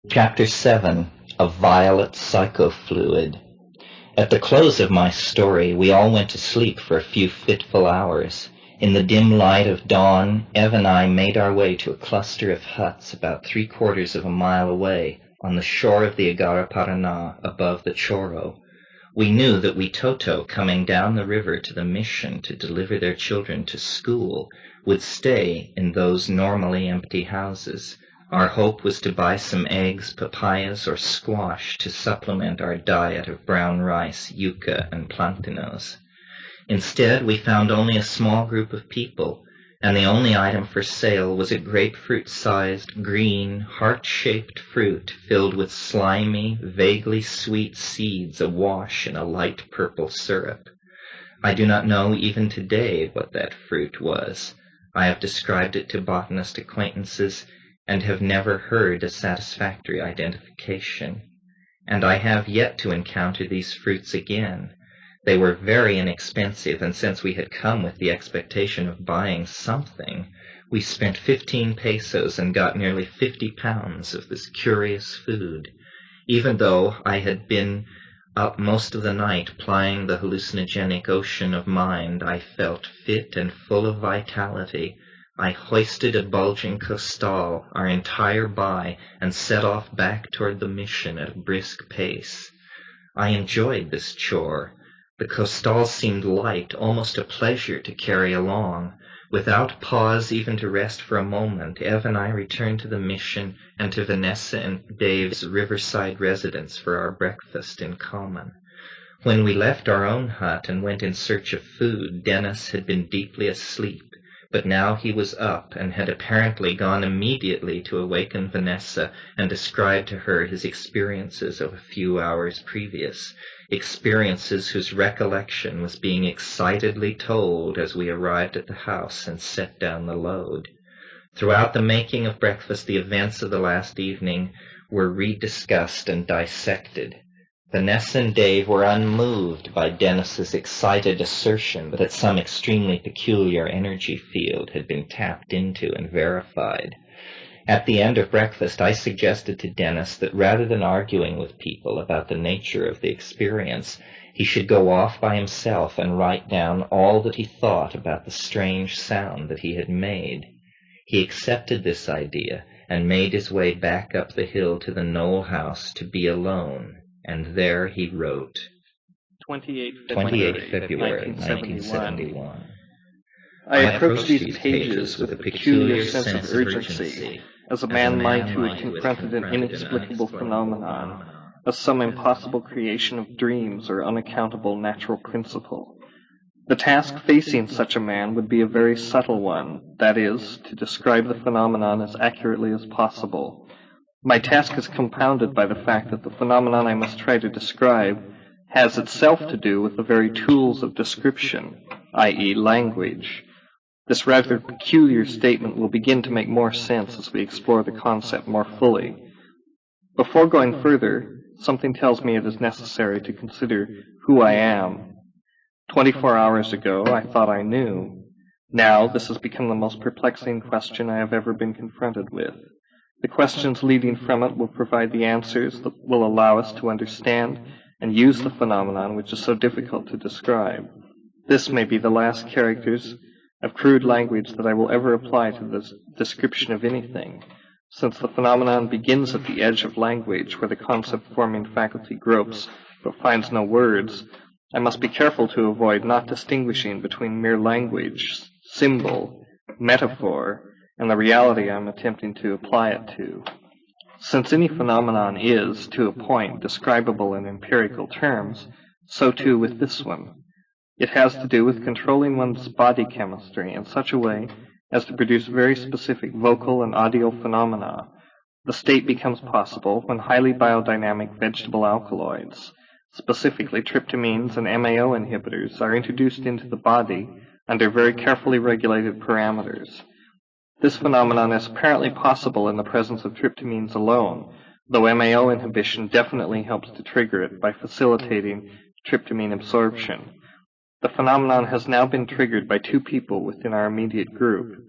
Chapter 7 of Violet Psychofluid. At the close of my story, we all went to sleep for a few fitful hours. In the dim light of dawn, Ev and I made our way to a cluster of huts about 3/4 of a mile away on the shore of the Agara-Paraná above the Choro. We knew that Witoto, coming down the river to the mission to deliver their children to school, would stay in those normally empty houses. Our hope was to buy some eggs, papayas, or squash to supplement our diet of brown rice, yuca, and plantanos. Instead, we found only a small group of people, and the only item for sale was a grapefruit-sized, green, heart-shaped fruit filled with slimy, vaguely sweet seeds awash in a light purple syrup. I do not know even today what that fruit was. I have described it to botanist acquaintances and have never heard a satisfactory identification. And I have yet to encounter these fruits again. They were very inexpensive, and since we had come with the expectation of buying something, we spent 15 pesos and got nearly 50 pounds of this curious food. Even though I had been up most of the night plying the hallucinogenic ocean of mind, I felt fit and full of vitality. I hoisted a bulging costal, our entire buy, and set off back toward the mission at a brisk pace. I enjoyed this chore. The costal seemed light, almost a pleasure to carry along. Without pause even to rest for a moment, Ev and I returned to the mission and to Vanessa and Dave's riverside residence for our breakfast in common. When we left our own hut and went in search of food, Dennis had been deeply asleep. But now he was up and had apparently gone immediately to awaken Vanessa and describe to her his experiences of a few hours previous, experiences whose recollection was being excitedly told as we arrived at the house and set down the load. Throughout the making of breakfast, the events of the last evening were rediscussed and dissected. Vanessa and Dave were unmoved by Dennis's excited assertion that some extremely peculiar energy field had been tapped into and verified. At the end of breakfast, I suggested to Dennis that rather than arguing with people about the nature of the experience, he should go off by himself and write down all that he thought about the strange sound that he had made. He accepted this idea and made his way back up the hill to the Knoll house to be alone. And there he wrote, 28 February 1971. I approached these pages with a peculiar sense of urgency, as a man might who had confronted an inexplicable phenomenon, as some impossible creation of dreams or unaccountable natural principle. The task facing such a man would be a very subtle one, that is, to describe the phenomenon as accurately as possible. My task is compounded by the fact that the phenomenon I must try to describe has itself to do with the very tools of description, i.e. language. This rather peculiar statement will begin to make more sense as we explore the concept more fully. Before going further, something tells me it is necessary to consider who I am. 24 hours ago, I thought I knew. Now, this has become the most perplexing question I have ever been confronted with. The questions leading from it will provide the answers that will allow us to understand and use the phenomenon which is so difficult to describe. This may be the last characters of crude language that I will ever apply to the description of anything. Since the phenomenon begins at the edge of language, where the concept-forming faculty gropes but finds no words, I must be careful to avoid not distinguishing between mere language, symbol, metaphor, and the reality I'm attempting to apply it to. Since any phenomenon is, to a point, describable in empirical terms, so too with this one. It has to do with controlling one's body chemistry in such a way as to produce very specific vocal and audio phenomena. The state becomes possible when highly biodynamic vegetable alkaloids, specifically tryptamines and MAO inhibitors, are introduced into the body under very carefully regulated parameters. This phenomenon is apparently possible in the presence of tryptamines alone, though MAO inhibition definitely helps to trigger it by facilitating tryptamine absorption. The phenomenon has now been triggered by 2 people within our immediate group.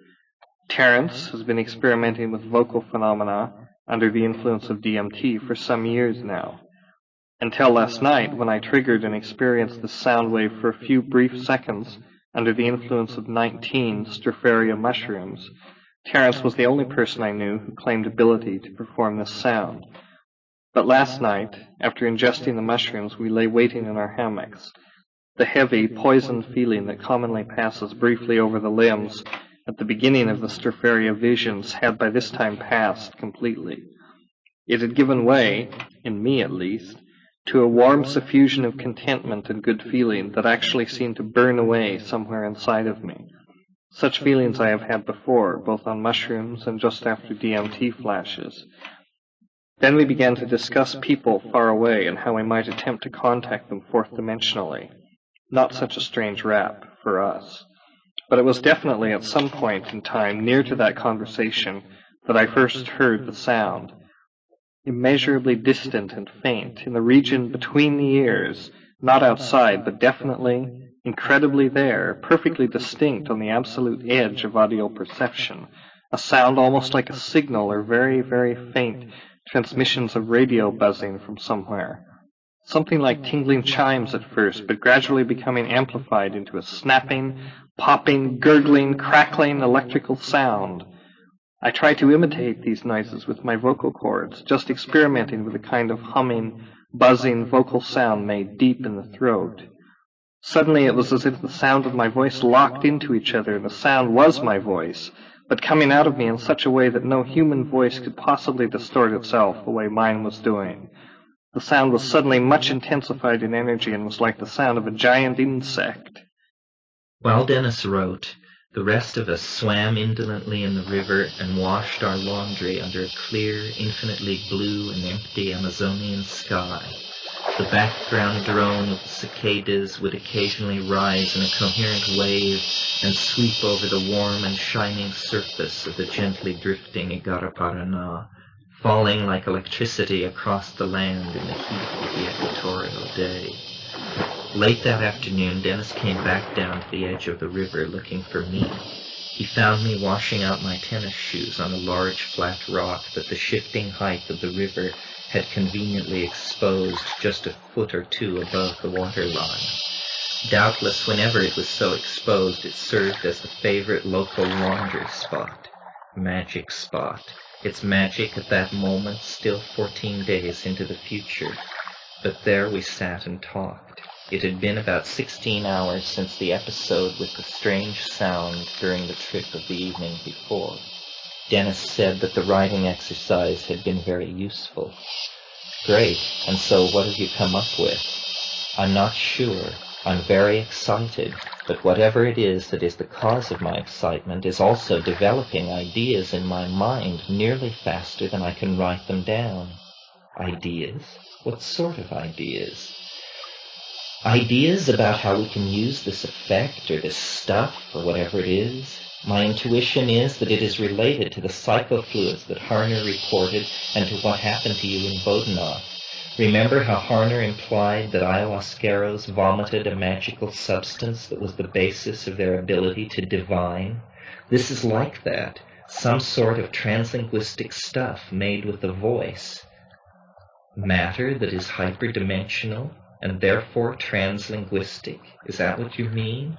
Terence has been experimenting with vocal phenomena under the influence of DMT for some years now. Until last night, when I triggered and experienced the sound wave for a few brief seconds under the influence of 19 Stropharia mushrooms, Terence was the only person I knew who claimed ability to perform this sound. But last night, after ingesting the mushrooms, we lay waiting in our hammocks. The heavy, poisoned feeling that commonly passes briefly over the limbs at the beginning of the Stropharia visions had by this time passed completely. It had given way, in me at least, to a warm suffusion of contentment and good feeling that actually seemed to burn away somewhere inside of me. Such feelings I have had before, both on mushrooms and just after DMT flashes. Then we began to discuss people far away and how we might attempt to contact them fourth-dimensionally. Not such a strange rap for us. But it was definitely at some point in time near to that conversation that I first heard the sound. Immeasurably distant and faint, in the region between the ears, not outside, but definitely, incredibly there, perfectly distinct on the absolute edge of audio perception, a sound almost like a signal or very, very faint transmissions of radio buzzing from somewhere. Something like tingling chimes at first, but gradually becoming amplified into a snapping, popping, gurgling, crackling electrical sound. I try to imitate these noises with my vocal cords, just experimenting with a kind of humming, buzzing vocal sound made deep in the throat. Suddenly it was as if the sound of my voice locked into each other, and the sound was my voice, but coming out of me in such a way that no human voice could possibly distort itself the way mine was doing. The sound was suddenly much intensified in energy and was like the sound of a giant insect. While Dennis wrote, the rest of us swam indolently in the river and washed our laundry under a clear, infinitely blue and empty Amazonian sky. The background drone of the cicadas would occasionally rise in a coherent wave and sweep over the warm and shining surface of the gently drifting Igaraparaná, falling like electricity across the land in the heat of the equatorial day. Late that afternoon, Dennis came back down to the edge of the river looking for me. He found me washing out my tennis shoes on a large flat rock that the shifting height of the river had conveniently exposed just a foot or two above the waterline. Doubtless, whenever it was so exposed, it served as the favorite local laundry spot. Magic spot. Its magic at that moment still 14 days into the future. But there we sat and talked. It had been about 16 hours since the episode with the strange sound during the trip of the evening before. Dennis said that the writing exercise had been very useful. Great, and so what have you come up with? I'm not sure. I'm very excited, but whatever it is that is the cause of my excitement is also developing ideas in my mind nearly faster than I can write them down. Ideas? What sort of ideas? Ideas about how we can use this effect or this stuff or whatever it is. My intuition is that it is related to the psychofluids that Harner reported and to what happened to you in Bodenov. Remember how Harner implied that ayahuasqueros vomited a magical substance that was the basis of their ability to divine? This is like that, some sort of translinguistic stuff made with the voice. Matter that is hyperdimensional and therefore translinguistic. Is that what you mean?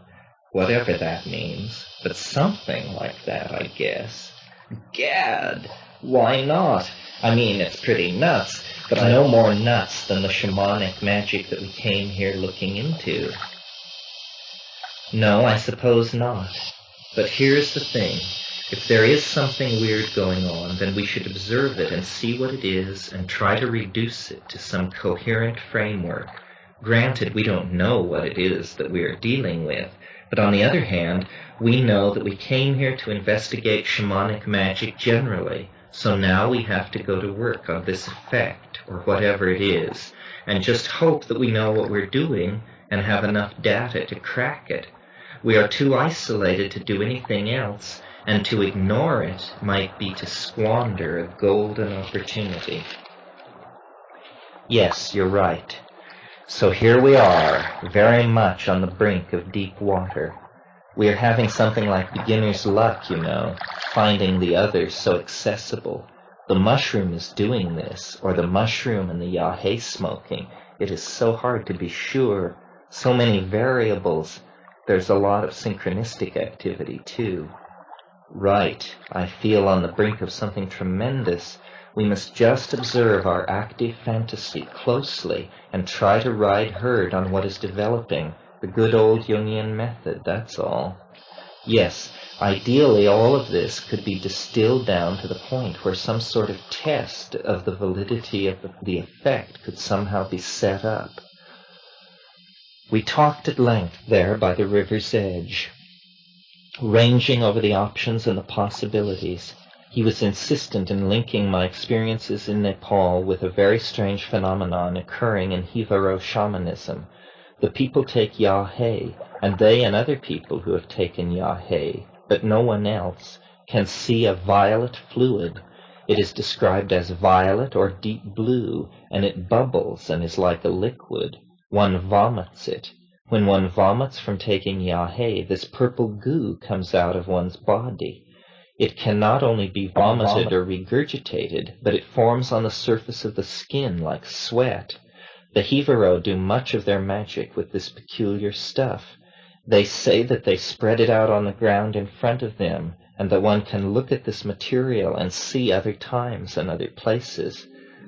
Whatever that means, but something like that, I guess. Gad, why not? I mean, it's pretty nuts, but I know more nuts than the shamanic magic that we came here looking into. No, I suppose not. But here's the thing. If there is something weird going on, then we should observe it and see what it is and try to reduce it to some coherent framework. Granted, we don't know what it is that we are dealing with, but on the other hand, we know that we came here to investigate shamanic magic generally, so now we have to go to work on this effect, or whatever it is, and just hope that we know what we're doing and have enough data to crack it. We are too isolated to do anything else, and to ignore it might be to squander a golden opportunity. Yes, you're right. So here we are, very much on the brink of deep water. We are having something like beginner's luck, you know, finding the others so accessible. The mushroom is doing this, or the mushroom and the yahe smoking. It is so hard to be sure. So many variables. There's a lot of synchronistic activity, too. Right, I feel on the brink of something tremendous. We must just observe our active fantasy closely and try to ride herd on what is developing. The good old Jungian method, that's all. Yes, ideally all of this could be distilled down to the point where some sort of test of the validity of the effect could somehow be set up. We talked at length there by the river's edge, ranging over the options and the possibilities. He was insistent in linking my experiences in Nepal with a very strange phenomenon occurring in Hivaro shamanism. The people take yahe, and they and other people who have taken yahe, but no one else, can see a violet fluid. It is described as violet or deep blue, and it bubbles and is like a liquid. One vomits it. When one vomits from taking yahe, this purple goo comes out of one's body. It can not only be vomited or regurgitated, but it forms on the surface of the skin like sweat. The Hivaro do much of their magic with this peculiar stuff. They say that they spread it out on the ground in front of them, and that one can look at this material and see other times and other places.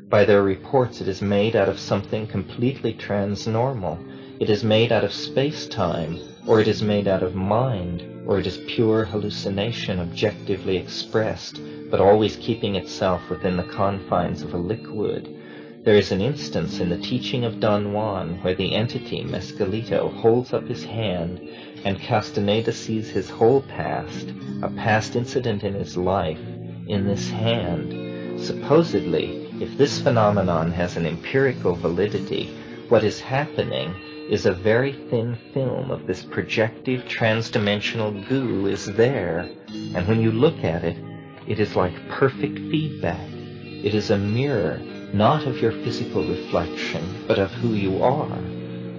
By their reports, it is made out of something completely transnormal. It is made out of space-time, or it is made out of mind, or it is pure hallucination objectively expressed, but always keeping itself within the confines of a liquid. There is an instance in the teaching of Don Juan where the entity, Mescalito, holds up his hand, and Castaneda sees his whole past, a past incident in his life, in this hand. Supposedly, if this phenomenon has an empirical validity, what is happening is a very thin film of this projective transdimensional goo is there, and when you look at it, it is like perfect feedback. It is a mirror, not of your physical reflection, but of who you are.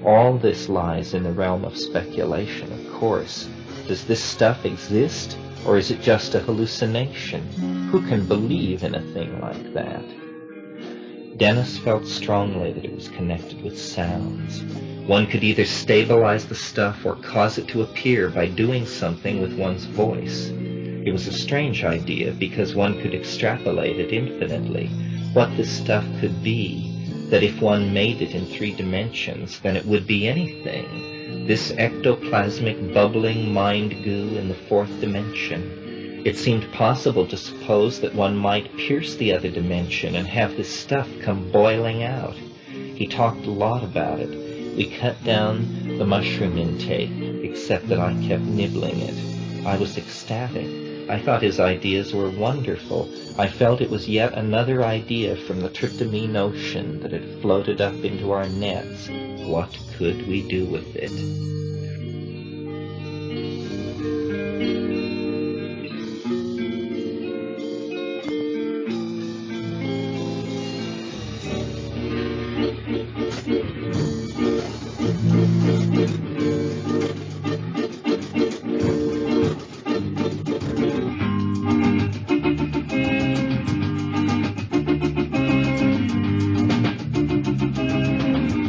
All this lies in the realm of speculation, of course. Does this stuff exist, or is it just a hallucination? Who can believe in a thing like that? Dennis felt strongly that it was connected with sounds. One could either stabilize the stuff or cause it to appear by doing something with one's voice. It was a strange idea because one could extrapolate it infinitely. What this stuff could be, that if one made it in 3 dimensions, then it would be anything. This ectoplasmic bubbling mind goo in the 4th dimension. It seemed possible to suppose that one might pierce the other dimension and have this stuff come boiling out. He talked a lot about it. We cut down the mushroom intake, except that I kept nibbling it. I was ecstatic. I thought his ideas were wonderful. I felt it was yet another idea from the tryptamine ocean that had floated up into our nets. What could we do with it?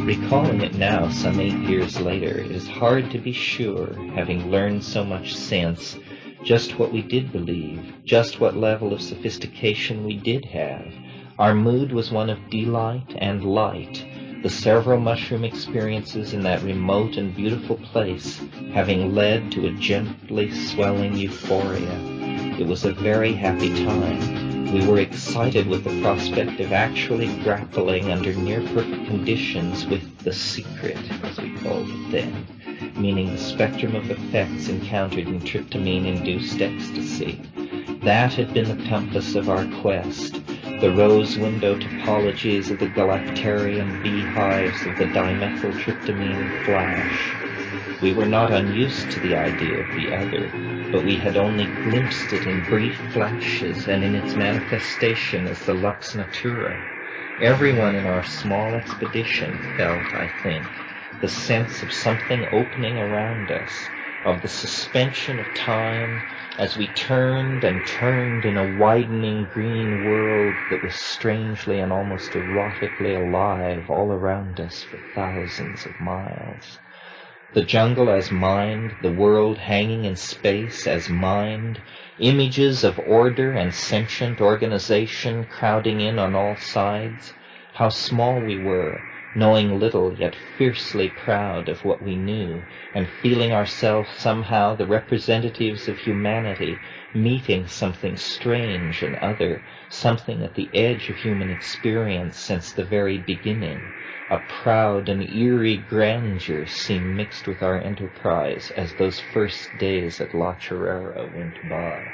Recalling it now, some 8 years later, it is hard to be sure, having learned so much since, just what we did believe, just what level of sophistication we did have. Our mood was one of delight and light, the several mushroom experiences in that remote and beautiful place having led to a gently swelling euphoria. It was a very happy time. We were excited with the prospect of actually grappling under near-perfect conditions with the secret, as we called it then, meaning the spectrum of effects encountered in tryptamine-induced ecstasy. That had been the compass of our quest, the rose window topologies of the galactarian beehives of the dimethyltryptamine flash. We were not unused to the idea of the other, but we had only glimpsed it in brief flashes and in its manifestation as the lux natura. Everyone in our small expedition felt, I think, the sense of something opening around us, of the suspension of time as we turned and turned in a widening green world that was strangely and almost erotically alive all around us for thousands of miles. The jungle as mind, the world hanging in space as mind, images of order and sentient organization crowding in on all sides. How small we were, knowing little yet fiercely proud of what we knew, and feeling ourselves somehow the representatives of humanity, meeting something strange and other, something at the edge of human experience since the very beginning. A proud and eerie grandeur seemed mixed with our enterprise as those first days at La Chorrera went by.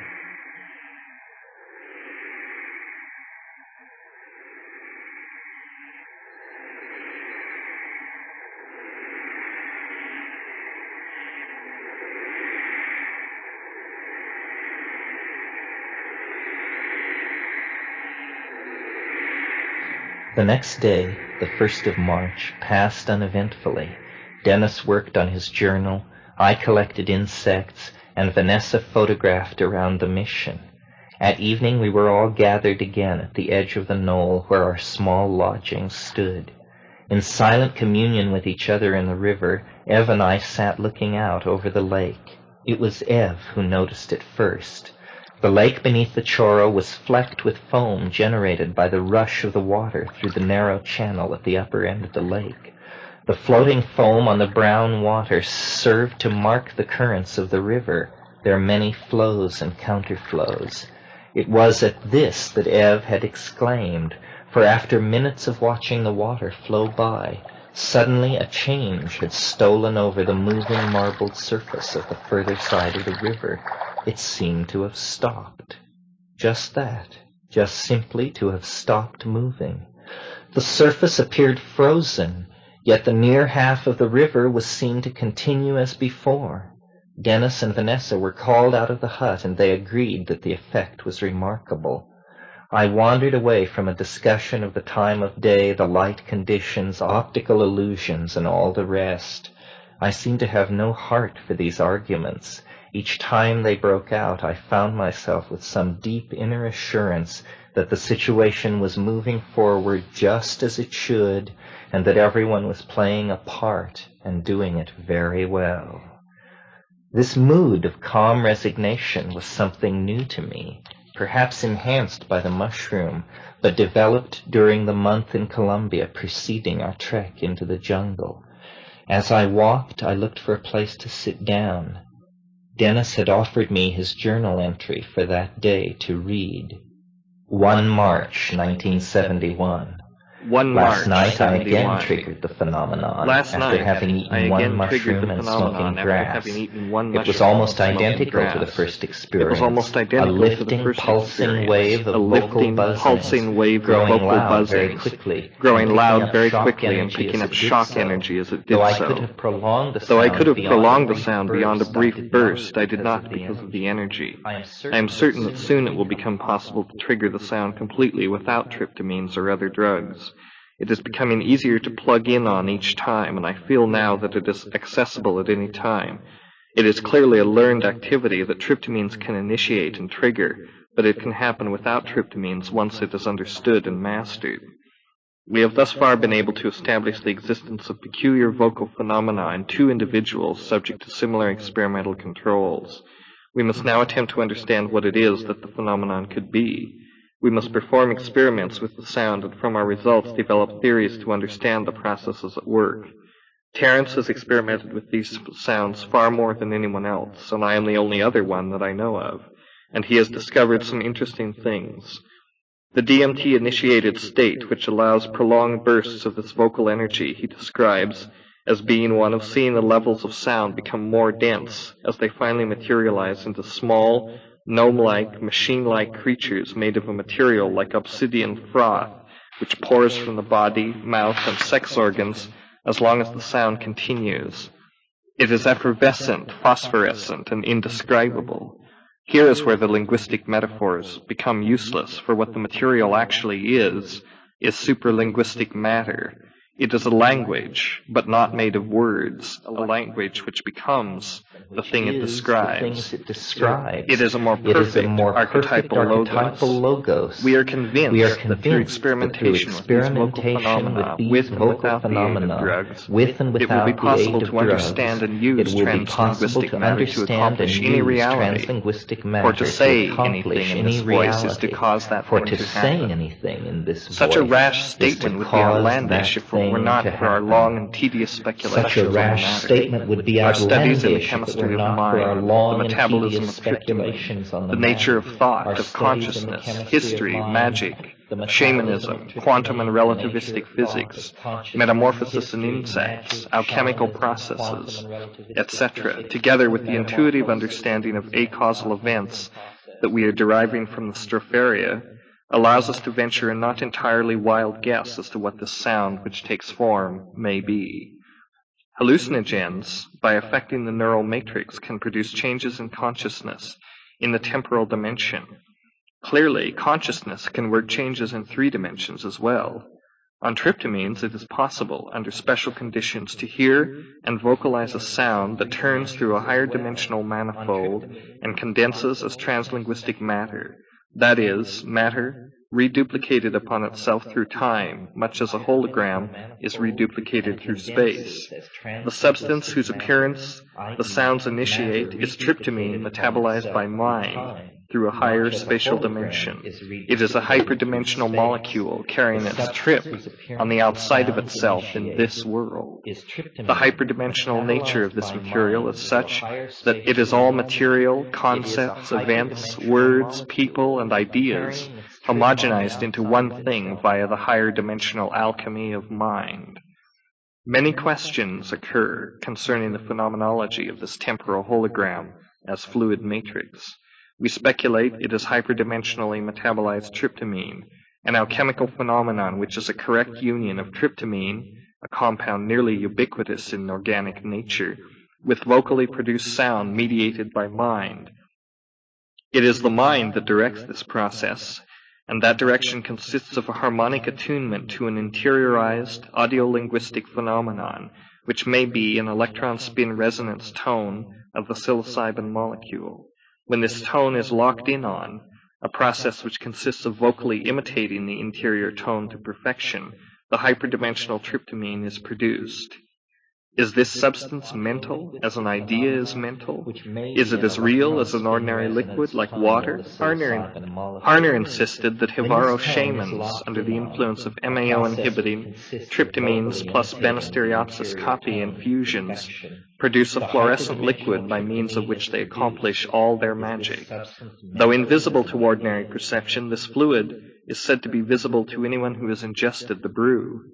The next day, the 1st of March, passed uneventfully. Dennis worked on his journal, I collected insects, and Vanessa photographed around the mission. At evening we were all gathered again at the edge of the knoll where our small lodging stood. In silent communion with each other in the river, Ev and I sat looking out over the lake. It was Ev who noticed it first. The lake beneath the Chorro was flecked with foam generated by the rush of the water through the narrow channel at the upper end of the lake. The floating foam on the brown water served to mark the currents of the river, their many flows and counterflows. It was at this that Ev had exclaimed, for after minutes of watching the water flow by, suddenly a change had stolen over the moving marbled surface of the further side of the river. It seemed to have stopped. Just that, just simply to have stopped moving. The surface appeared frozen, yet the near half of the river was seen to continue as before. Dennis and Vanessa were called out of the hut, and they agreed that the effect was remarkable. I wandered away from a discussion of the time of day, the light conditions, optical illusions, and all the rest. I seemed to have no heart for these arguments. Each time they broke out, I found myself with some deep inner assurance that the situation was moving forward just as it should, and that everyone was playing a part and doing it very well. This mood of calm resignation was something new to me, perhaps enhanced by the mushroom, but developed during the month in Colombia preceding our trek into the jungle. As I walked, I looked for a place to sit down. Dennis had offered me his journal entry for that day to read. 1 March 1971. Last night I again triggered the phenomenon after having eaten one mushroom and smoking grass. It was almost identical to the first experience. A lifting, pulsing wave of vocal buzzing, growing loud very quickly, and picking up shock energy as it did so. Though I could have prolonged the sound beyond a brief burst, I did not because of the energy. I am certain that soon it will become possible to trigger the sound completely without tryptamines or other drugs. It is becoming easier to plug in on each time, and I feel now that it is accessible at any time. It is clearly a learned activity that tryptamines can initiate and trigger, but it can happen without tryptamines once it is understood and mastered. We have thus far been able to establish the existence of peculiar vocal phenomena in 2 individuals subject to similar experimental controls. We must now attempt to understand what it is that the phenomenon could be. We must perform experiments with the sound and from our results develop theories to understand the processes at work. Terence has experimented with these sounds far more than anyone else, and I am the only other one that I know of, and he has discovered some interesting things. The DMT-initiated state, which allows prolonged bursts of this vocal energy, he describes as being one of seeing the levels of sound become more dense as they finally materialize into small, gnome-like, machine-like creatures made of a material like obsidian froth, which pours from the body, mouth, and sex organs as long as the sound continues. It is effervescent, phosphorescent, and indescribable. Here is where the linguistic metaphors become useless, for what the material actually is supralinguistic matter. It is a language, but not made of words, a language which becomes the thing it describes. It is a more perfect archetypal logos. We are convinced that through experimentation with these vocal phenomena, with and without the aid of drugs, it will be possible to understand and use translinguistic matter to accomplish any reality. For to say anything in this voice is to cause that thing to happen. Such a rash statement would be outlandish if it were not for our long and tedious speculations on the matter. Our studies in the chemistry of mind, the metabolism of tryptamine, the nature of thought, of consciousness, history, magic, shamanism, quantum and relativistic physics, metamorphosis in insects, alchemical processes, etc., together with the intuitive understanding of acausal events that we are deriving from the stropharia, allows us to venture a not entirely wild guess as to what this sound which takes form may be. Hallucinogens, by affecting the neural matrix, can produce changes in consciousness in the temporal dimension. Clearly, consciousness can work changes in 3 dimensions as well. On tryptamines, it is possible, under special conditions, to hear and vocalize a sound that turns through a higher dimensional manifold and condenses as translinguistic matter. That is, matter reduplicated upon itself through time, much as a hologram is reduplicated through space. The substance whose appearance the sounds initiate is tryptamine metabolized by mind through a higher spatial dimension. It is a hyperdimensional molecule carrying its trip on the outside of itself in this world. The hyperdimensional nature of this material is such that it is all material, concepts, events, words, people, and ideas homogenized into one thing via the higher dimensional alchemy of mind. Many questions occur concerning the phenomenology of this temporal hologram as fluid matrix. We speculate it is hyperdimensionally metabolized tryptamine, an alchemical phenomenon which is a correct union of tryptamine, a compound nearly ubiquitous in organic nature, with vocally produced sound mediated by mind. It is the mind that directs this process, and that direction consists of a harmonic attunement to an interiorized audiolinguistic phenomenon, which may be an electron spin resonance tone of the psilocybin molecule. When this tone is locked in on, a process which consists of vocally imitating the interior tone to perfection, the hyperdimensional tryptamine is produced. Is this substance mental, as an idea is mental? Is it as real as an ordinary liquid, like water? Harner insisted that Hivaro shamans, under the influence of MAO-inhibiting tryptamines plus Banisteriopsis copy infusions, produce a fluorescent liquid by means of which they accomplish all their magic. Though invisible to ordinary perception, this fluid is said to be visible to anyone who has ingested the brew.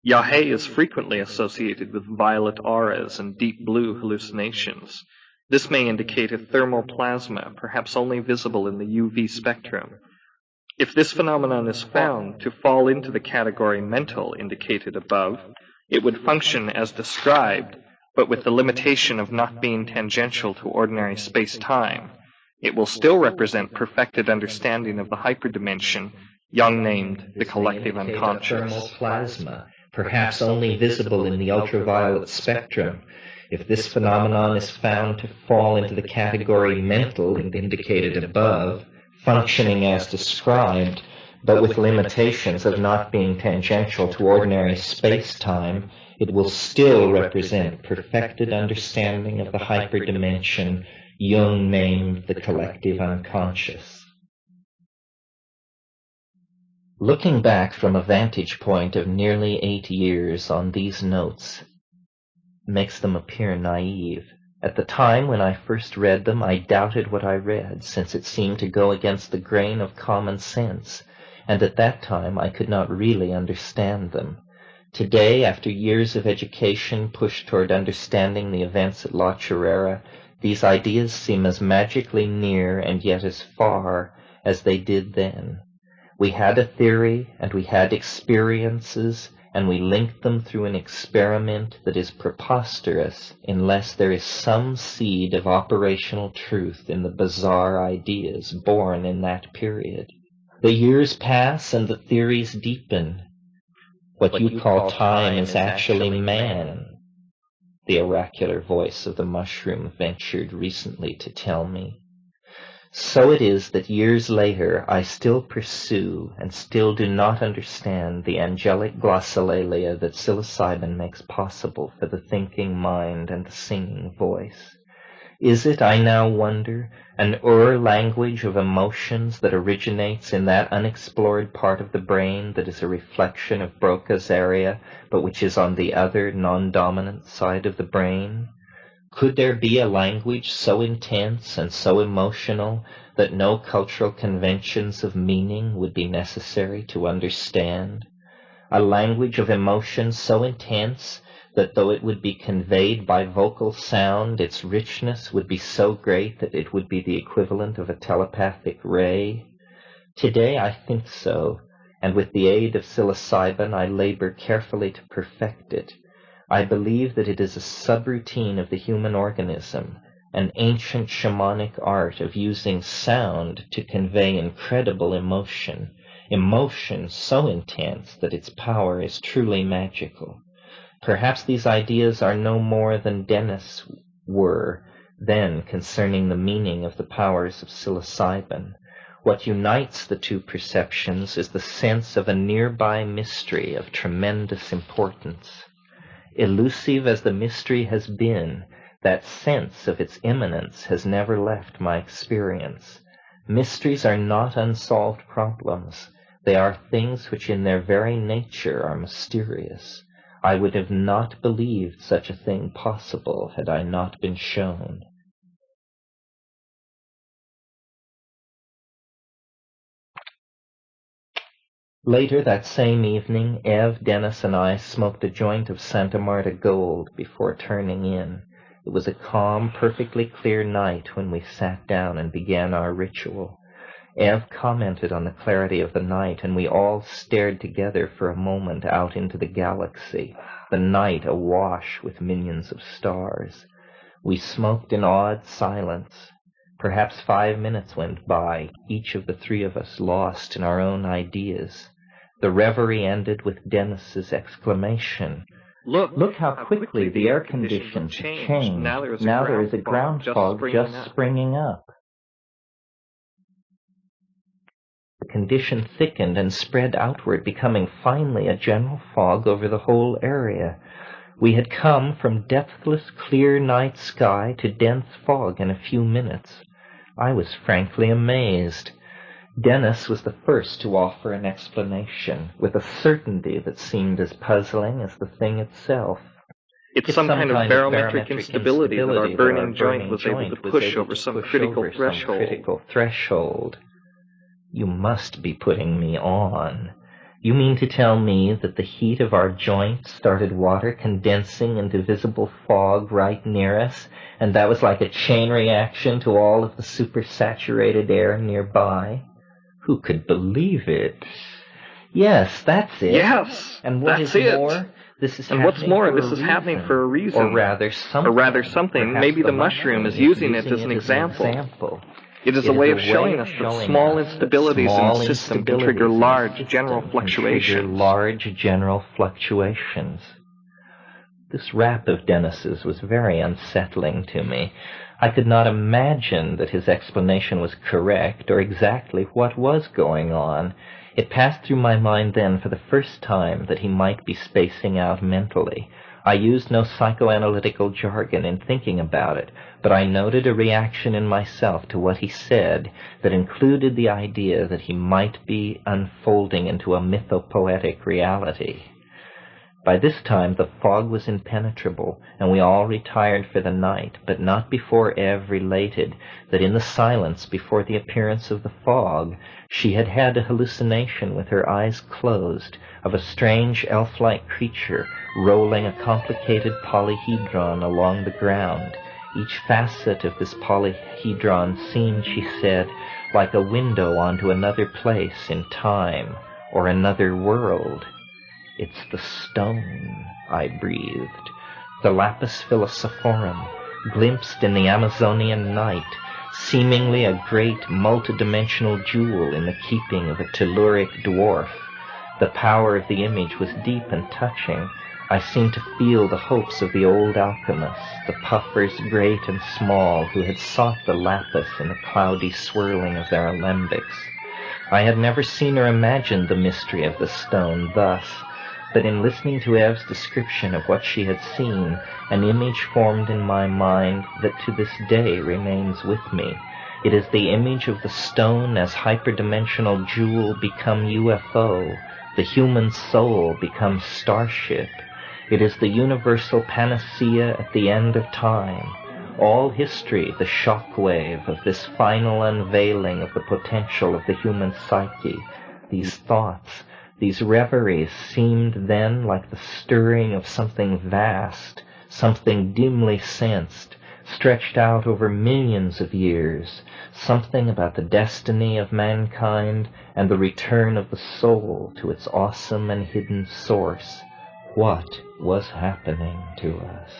Yahe is frequently associated with violet auras and deep blue hallucinations. This may indicate a thermal plasma, perhaps only visible in the UV spectrum. If this phenomenon is found to fall into the category mental indicated above, it would function as described, but with the limitation of not being tangential to ordinary space-time. It will still represent perfected understanding of the hyperdimension, Jung named the collective unconscious. Thermal plasma, perhaps only visible in the ultraviolet spectrum. If this phenomenon is found to fall into the category mental indicated above, functioning as described, but with limitations of not being tangential to ordinary space-time, it will still represent perfected understanding of the hyperdimension Jung named the collective unconscious. Looking back from a vantage point of nearly 8 years on these notes makes them appear naive. At the time when I first read them, I doubted what I read, since it seemed to go against the grain of common sense, and at that time I could not really understand them. Today, after years of education pushed toward understanding the events at La Chorrera, these ideas seem as magically near and yet as far as they did then. We had a theory, and we had experiences, and we linked them through an experiment that is preposterous unless there is some seed of operational truth in the bizarre ideas born in that period. The years pass and the theories deepen. What you call time is actually man, the oracular voice of the mushroom ventured recently to tell me. So it is that years later I still pursue and still do not understand the angelic glossolalia that psilocybin makes possible for the thinking mind and the singing voice. Is it, I now wonder, an language of emotions that originates in that unexplored part of the brain that is a reflection of Broca's area, but which is on the other, non-dominant side of the brain? Could there be a language so intense and so emotional that no cultural conventions of meaning would be necessary to understand? A language of emotion so intense that though it would be conveyed by vocal sound, its richness would be so great that it would be the equivalent of a telepathic ray? Today I think so, and with the aid of psilocybin I labor carefully to perfect it. I believe that it is a subroutine of the human organism, an ancient shamanic art of using sound to convey incredible emotion, emotion so intense that its power is truly magical. Perhaps these ideas are no more than Dennis were then concerning the meaning of the powers of psilocybin. What unites the two perceptions is the sense of a nearby mystery of tremendous importance. Elusive as the mystery has been, that sense of its imminence has never left my experience. Mysteries are not unsolved problems. They are things which in their very nature are mysterious. I would have not believed such a thing possible had I not been shown. Later that same evening, Ev, Dennis, and I smoked a joint of Santa Marta Gold before turning in. It was a calm, perfectly clear night when we sat down and began our ritual. Ev commented on the clarity of the night, and we all stared together for a moment out into the galaxy, the night awash with millions of stars. We smoked in awed silence. Perhaps 5 minutes went by, each of the three of us lost in our own ideas. The reverie ended with Dennis's exclamation, Look how quickly the air conditions have changed. Now there is a ground fog just springing up. The condition thickened and spread outward, becoming finally a general fog over the whole area. We had come from depthless, clear night sky to dense fog in a few minutes. I was frankly amazed. Dennis was the first to offer an explanation, with a certainty that seemed as puzzling as the thing itself. It's some kind of barometric instability that our burning joint was able to push over some critical threshold. You must be putting me on. You mean to tell me that the heat of our joint started water condensing into visible fog right near us, and that was like a chain reaction to all of the supersaturated air nearby? Who could believe it? Yes, that's it. Yes, and what that's is it. More? This is and what's more, this is happening for a reason. Or rather something. Maybe the mushroom is using it as an example. It is a way of showing us that small instabilities in the system can trigger large general fluctuations. This rap of Dennis's was very unsettling to me. I could not imagine that his explanation was correct or exactly what was going on. It passed through my mind then for the first time that he might be spacing out mentally. I used no psychoanalytical jargon in thinking about it, but I noted a reaction in myself to what he said that included the idea that he might be unfolding into a mythopoetic reality. By this time the fog was impenetrable, and we all retired for the night, but not before Ev related that in the silence before the appearance of the fog, she had had a hallucination with her eyes closed of a strange elf-like creature rolling a complicated polyhedron along the ground. Each facet of this polyhedron seemed, she said, like a window onto another place in time or another world. It's the stone, I breathed, the lapis philosophorum, glimpsed in the Amazonian night, seemingly a great multidimensional jewel in the keeping of a telluric dwarf. The power of the image was deep and touching. I seemed to feel the hopes of the old alchemists, the puffers great and small, who had sought the lapis in the cloudy swirling of their alembics. I had never seen or imagined the mystery of the stone thus, but in listening to Ev's description of what she had seen, an image formed in my mind that to this day remains with me. It is the image of the stone as hyperdimensional jewel become UFO, the human soul becomes starship. It is the universal panacea at the end of time. All history, the shock wave of this final unveiling of the potential of the human psyche. These thoughts, these reveries seemed then like the stirring of something vast, something dimly sensed, stretched out over millions of years, something about the destiny of mankind and the return of the soul to its awesome and hidden source. What was happening to us?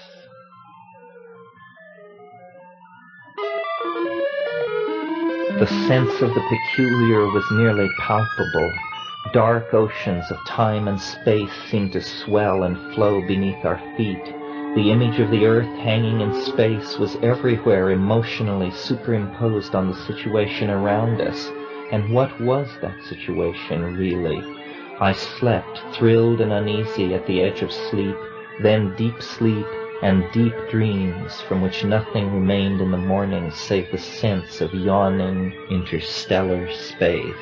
The sense of the peculiar was nearly palpable. Dark oceans of time and space seemed to swell and flow beneath our feet. The image of the earth hanging in space was everywhere emotionally superimposed on the situation around us. And what was that situation, really? I slept, thrilled and uneasy at the edge of sleep, then deep sleep and deep dreams from which nothing remained in the morning save the sense of yawning interstellar space.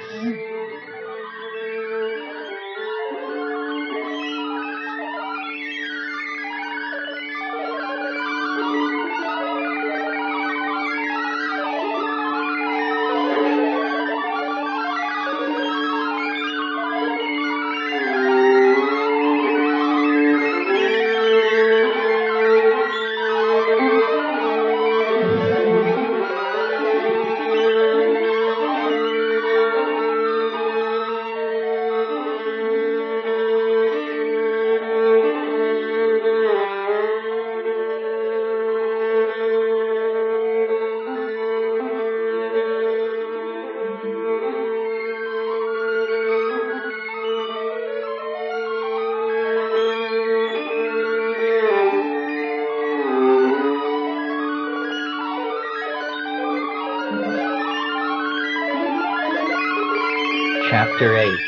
Chapter 8,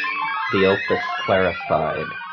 The Opus Clarified.